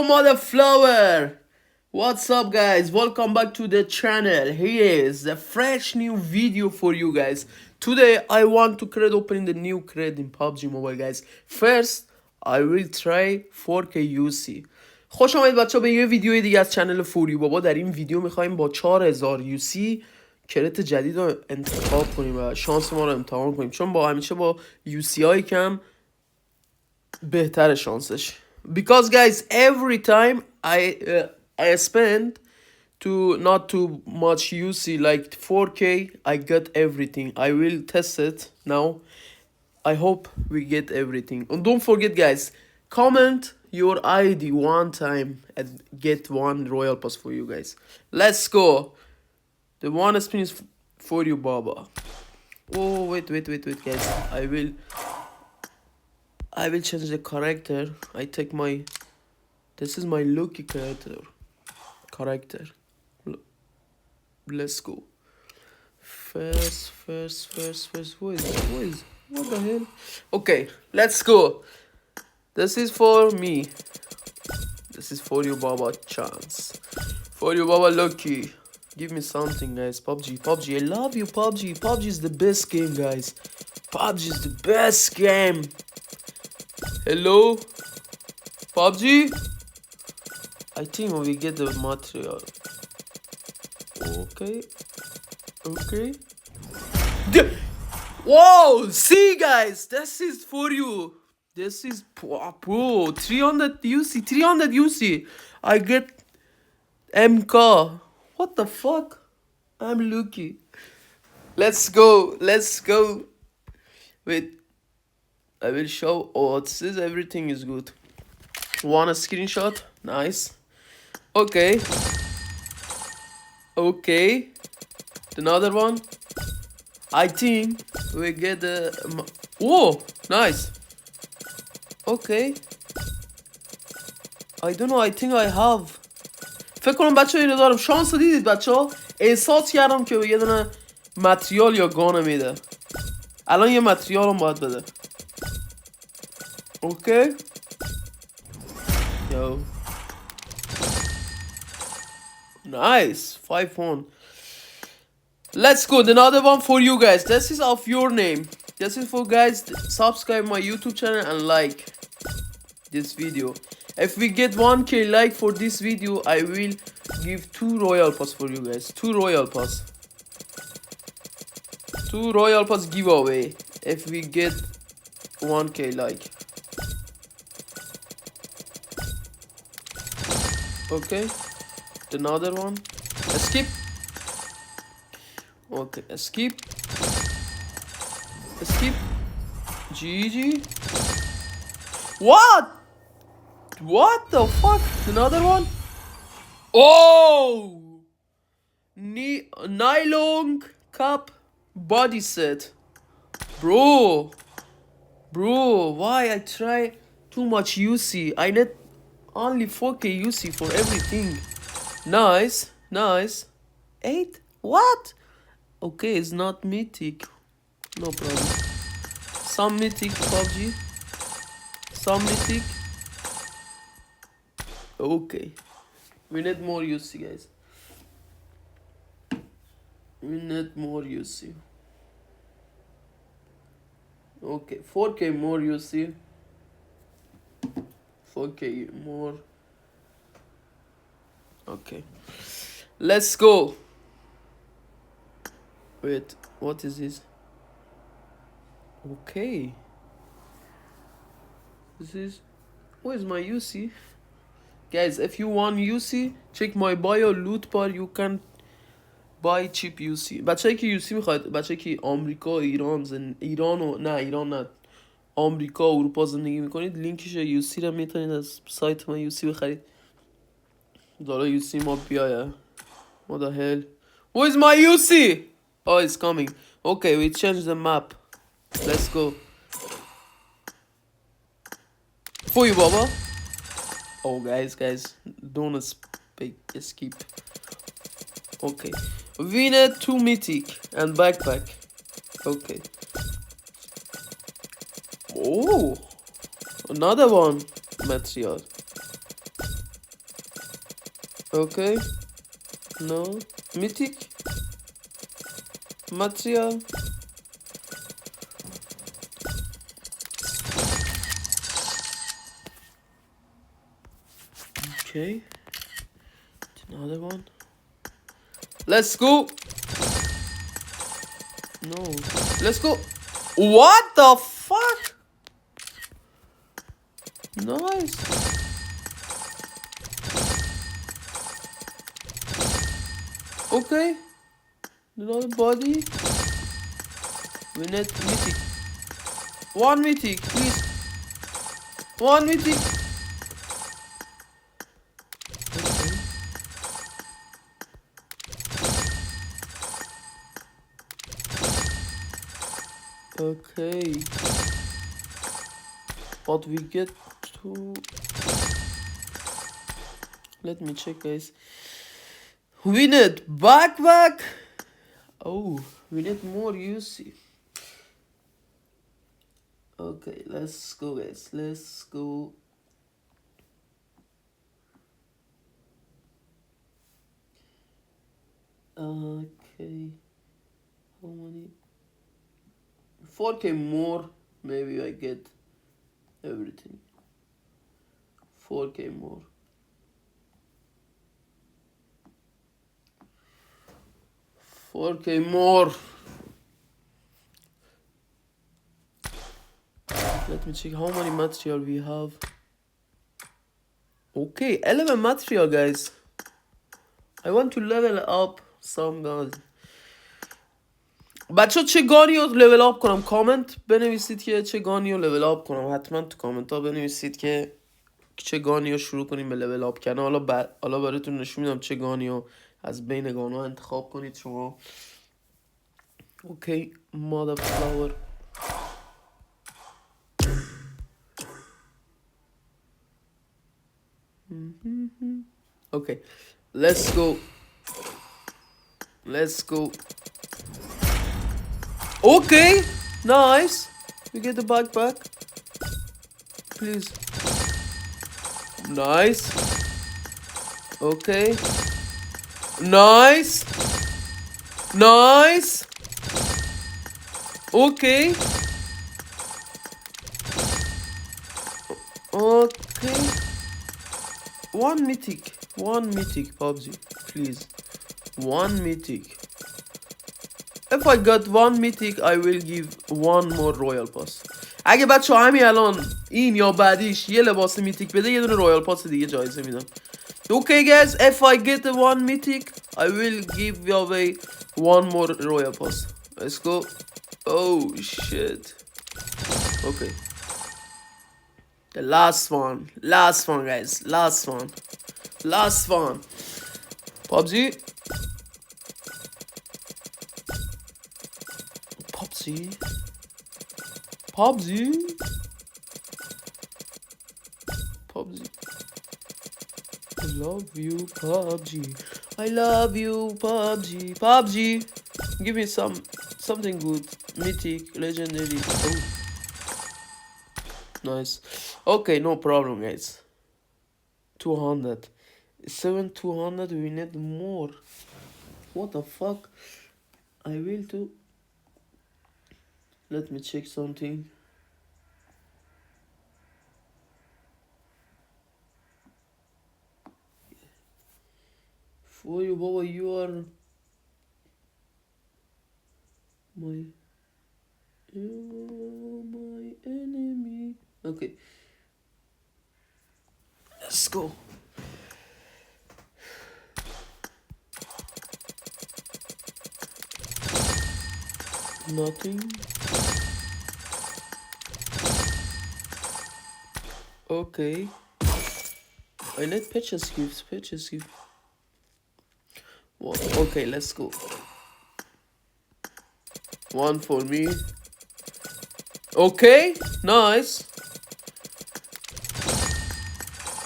mother flower. What's up, guys? Welcome back to the channel. Here is a fresh new video for you guys. Today I want to create opening the new crate in PUBG Mobile, guys. First I will try 4K UC. خوش آمدید بچه به یه ویدیو دیگه از چنل فوری بابا. در این ویدیو میخوایم با 4000 UC کرت جدید رو انتخاب کنیم و شانس ما رو امتحان کنیم، چون با همیشه با UC های کم بهتر شانسش. Because guys, every time I spend to not too much UC, like 4K, I got everything. I will test it now. I hope we get everything. And don't forget, guys, comment your ID one time and get one royal pass for you guys. Let's go. The one spin is for you, Baba. Oh, wait, guys. I will change the character. I take my... This is my lucky character. Let's go. First. Who is? What the hell? Okay, let's go. This is for me. This is for you, Baba. Chance. For you, Baba. Lucky. Give me something, guys. PUBG. I love you, PUBG. PUBG is the best game, guys. PUBG is the best game. Hello, PUBG. I think we get the material. Okay. Whoa! See, guys, this is for you. This is pro 300 UC. 300 UC. I get MK. What the fuck? I'm lucky. Let's go. Wait. I will show. Oh, it says everything is good. Want a screenshot? Nice. Okay. Another one. I think we get the... Whoa, nice. Okay. I don't know. I think I have. فکر کنم بچه اینو دارم. شانس رو دیدید بچه ها. احساس کردم که یه دونه متریال یا گانه میده. الان یه متریال هم باید بده. Okay. Yo. Nice. 5-1. Let's go. Another one for you guys. This is of your name. This is for guys. Subscribe my YouTube channel and like this video. If we get 1K like for this video, I will give 2 royal pass for you guys. 2 royal pass. 2 royal pass giveaway. If we get 1K like. Okay, another one. Escape. Okay, escape. GG. What the fuck? Another one. Oh, nylon cap body set. Bro, why I try too much UC? I need only 4K UC for everything. Nice. 8? What? Okay, it's not mythic. No problem. Some mythic, PUBG. Some mythic. Okay. We need more UC, guys. We need more UC. Okay, 4K more UC. 4K more. Okay, let's go. Wait, what is this? Okay, this is... Where's my UC? Guys, if you want UC, check my bio loot bar. You can buy cheap UC. بچه‌ای که UC میخواید، بچه‌ای که آمریکا، ایران نه آمریکا و اروپا زندگی میکنید، لینکش UC رو میتونید از سایت ما UC بخرید. داره UC ما بیایه. What the hell? Who is my UC? Oh, it's coming. Okay, we change the map. Let's go. For you, Baba. Oh, guys, don't escape. Okay, we need 2 mythic and backpack. Okay. Oh, another one material. Okay. No. Mythic. Material. Okay. Another one. Let's go. No. Let's go. What the fuck? Nice. Okay. Another body. We need mythic. One mythic, please. One mythic. Okay. But we get to... Let me check, guys. We need backpack. Oh, we need more UC. Okay, let's go, guys. Let's go. Okay. How many? 4K more. Maybe I get everything. 4K more. More. Let me check how many material we have. Okay, 11 material, guys. I want to level up some guys. بچه چه گانی رو لول آپ کنم؟ کامنت بنویسید که چه گانی رو لول آپ کنم. حتما تو کامنت ها بنویسید که چه گانی رو شروع کنیم به لول آپ کردن. حالا براتون نشون میدم چه گانی رو از بین گانا انتخاب کنید شما. اوکی، مادر فلاور. Okay, let's go. Okay, nice. We get the backpack. Please. Nice. Okay. Nice. Okay. One mythic, PUBG, please. One mythic. If I got one mythic, I will give one more royal pass. اگه بچه همین الان این یا بعدیش یه لباس میتیک بده یه دونه رویال پاس دیگه جایزه میدم. Okay guys, if I get one mythic, I will give away one more royal pass. Let's go. Oh shit. Okay. The last one guys, last one. PUBG. I love you, PUBG. PUBG. Give me something good. Mythic, legendary. Oh. Nice. Okay, no problem, guys. 200. 200. We need more. What the fuck? I will do. Let me check something. For you, Baba, you are my enemy. Okay. Let's go. Nothing. Okay. I need purchase gifts. What? Okay, let's go. One for me. Okay, nice.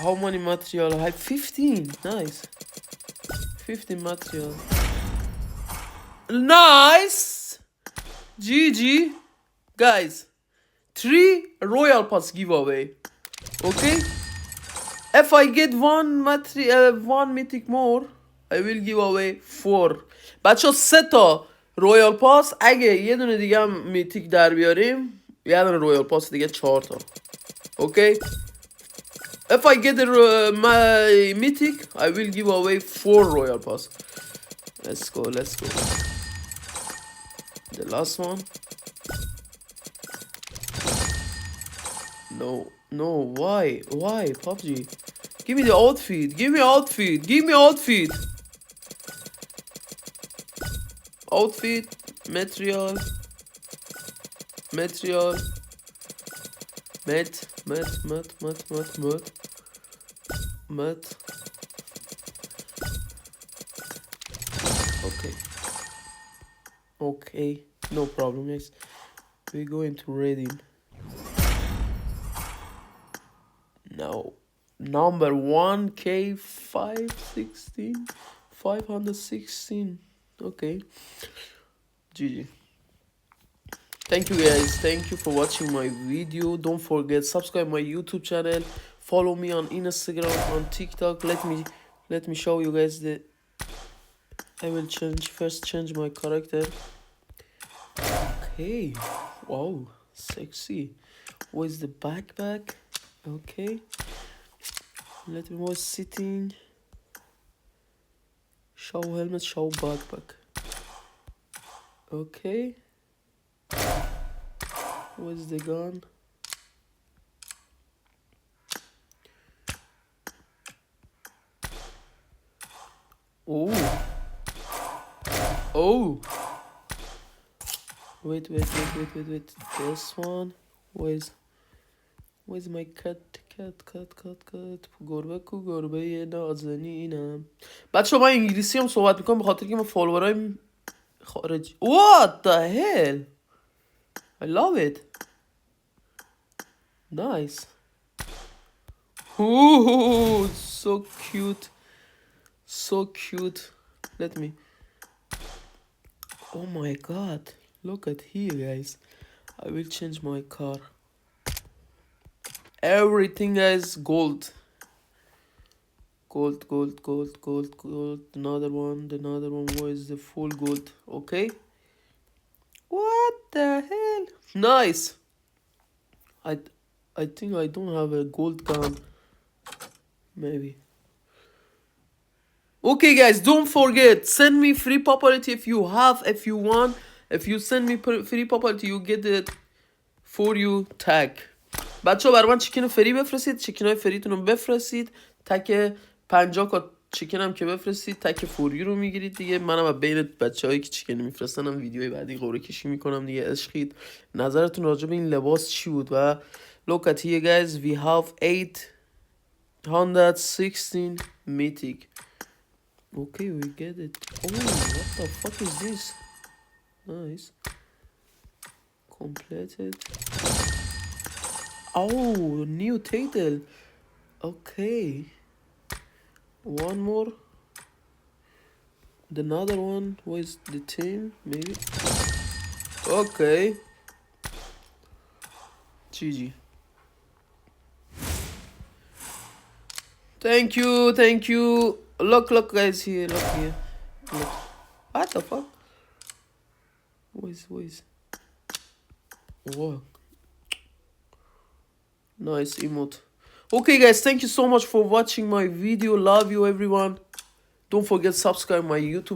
How many material I have? 15. Nice. 15 material. Nice. GG. Guys, 3 royal pass giveaway. Okay. If I get one mythic more, I will give away 4. بچه 3 تا رویال پاس. اگه یه دونه دیگه هم میتیک در بیاریم، یه دونه رویال پاس دیگه 4 تا. Okay? If I get my mythic, I will give away 4 royal pass. Let's go, let's go. The last one. No, no, why, PUBG? Give me the outfit, give me outfit, give me outfit. Outfit, material, material, mat. Okay. Okay, no problem, guys. We're going to reading. Now, number 516. Okay. GG. Thank you guys, thank you for watching my video. Don't forget, subscribe my YouTube channel, follow me on Instagram, on TikTok. Let me show you guys the I will change my character. Okay, wow, sexy. Where's the backpack? Okay, let me was sitting. Show helmet, show backpack. Okay, where's the gun? Oh, wait, this one. Where's my cat? گربه نازنینم. بچه من انگلیسی هم صحبت میکنم به خاطر که من فالوورای خارجی. What the hell? I love it. Nice. Ooh, so cute. So cute. Let me. Oh my god. Look at here, guys. I will change my car. Everything is gold. Gold. Another one. Where is the full gold? Okay. What the hell? Nice. I think I don't have a gold gun. Maybe. Okay guys, don't forget, send me free popularity if you want. If you send me free popularity, you get it for you tag. بچه برای من چیکن فری بفرستید. چیکن های فریتون رو بفرستید. تک 50 کا چیکن هم که بفرستید تک فوری رو میگیرید دیگه. منم بین بچه هایی که چیکن میفرستنم ویدیوی بعدی قرعه کشی میکنم دیگه. عشقید. نظرتون راجع به این لباس چی بود؟ و look at here guys, we have 816 mythic. Okay, we get it. Oh, what the fuck is this? Nice. Completed. Oh, new title. Okay. One more. Another one. Where's the team? Maybe. Okay. GG. Thank you. Look guys here. Look here. Look. What the fuck? Where's? Whoa. Nice emote. Okay guys, thank you so much for watching my video. Love you everyone. Don't forget subscribe my YouTube